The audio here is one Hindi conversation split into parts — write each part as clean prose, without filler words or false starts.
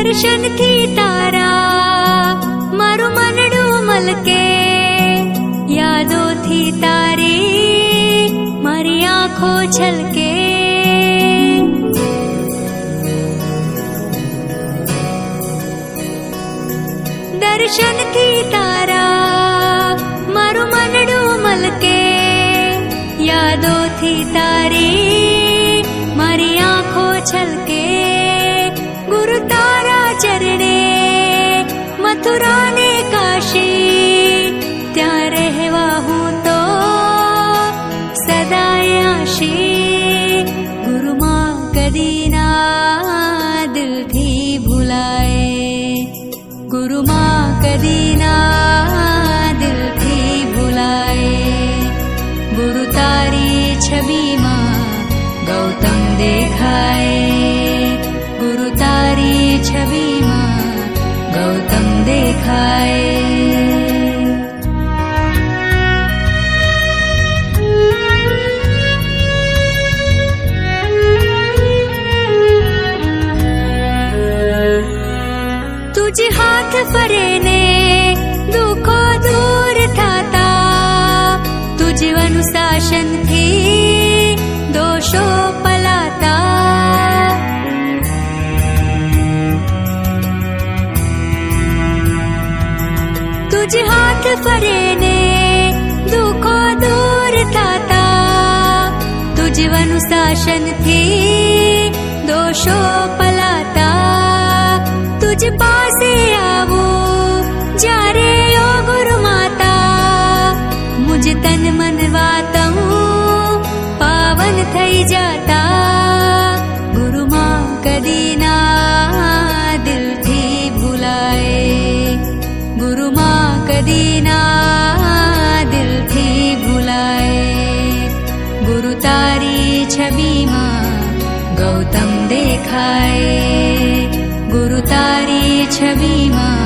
दर्शन थी तारा मारू मनडू मलके, यादों थी तारी मारी आंखों छलके। दर्शन थी तारा मारू मनडू मलके, यादों थी तारी मारी आंखों छलके। गुरु तारा चरणे मथुरा ने काशी, त्यां रहवा हूँ तो सदाय आशी। गुरु मां कदी ना दिल थी भुलाए, गुरु मां कदी ना दिल थी भुलाए। गुरु तारी छवि मां गौतम देखाए, गुरु तारी छवि मां गौतम देखाए। तुझे हाथ फरे ने दुखो दूर थाता, तुझे अनुशासन थी दोषो पलाता। तुझे हाथ फरे ने दुखो दूर थाता, तुझे अनुशासन थी दोषो पलाता। तुझ पासे आवो जारे ओ गुरु माता, मुझ तन मन वातऊ पावन थई जाता। गुरु मां कदी ना दिल थी भुलाए, गुरु मां कदी ना दिल थी भुलाए। गुरु तारी छवि मां गौतम देखाए, गुरु तारी छवि मां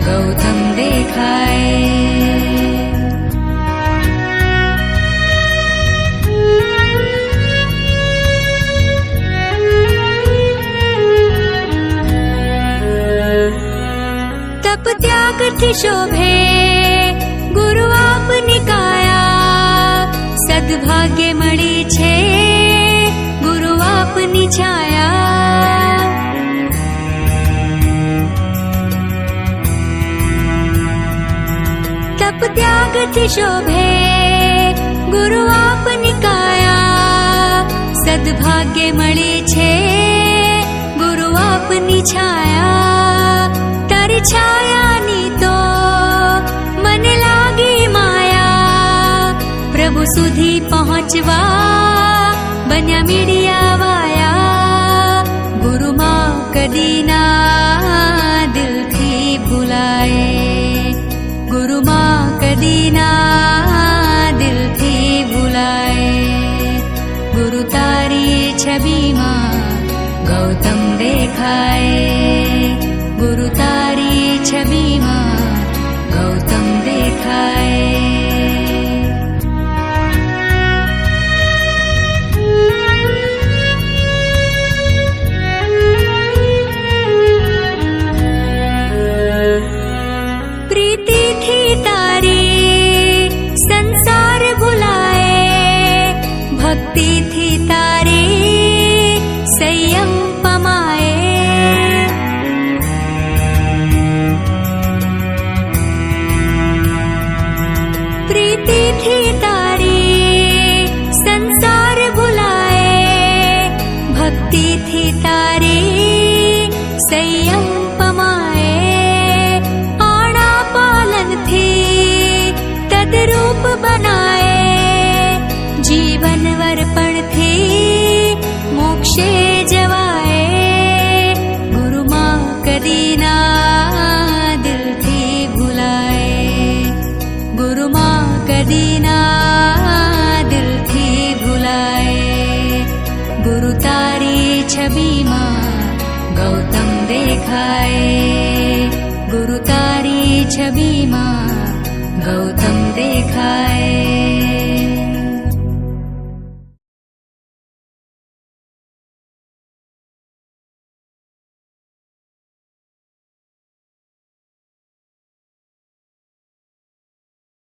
गौतम देखाए। तप त्याग थी शोभे गुरु आपनी काया, सद्भाग्य मળી છે गुरु आपनी छाया। तप त्याग थी शोभे गुरु आपनी काया, सद्भाग्य मળી છે गुरु आपनी छाया। तारी छाया नी तो मने लागी माया, प्रभु सुधी पहुँचवा बन्या मीडिया वाया। गुरु मां कदी ना दिल थी भुलाए, गुरु मां कदी ना दिल थी भुलाए। गुरु तारी छवि मां गौतम देखाए, गुरु तारी छवि मां गौतम देखाए। प्रीति थी तारी संसार भुलाए, भक्ति थी तारी संयम पमाए। प्रीति थी तारी संसार भुलाए, भक्ति थी तारी संयम पमाए। आना पालन थी तदरूप बनाए, जीवन वर्पण थी मोक्षे जवाए। गुरु मां कदी ना दिल थी भुलाए, गुरु मां कदी ना दिल थी भुलाए। गुरु तारी छवि मां गौतम देखाए, गुरु तारी छवि मां गौतम देखाए।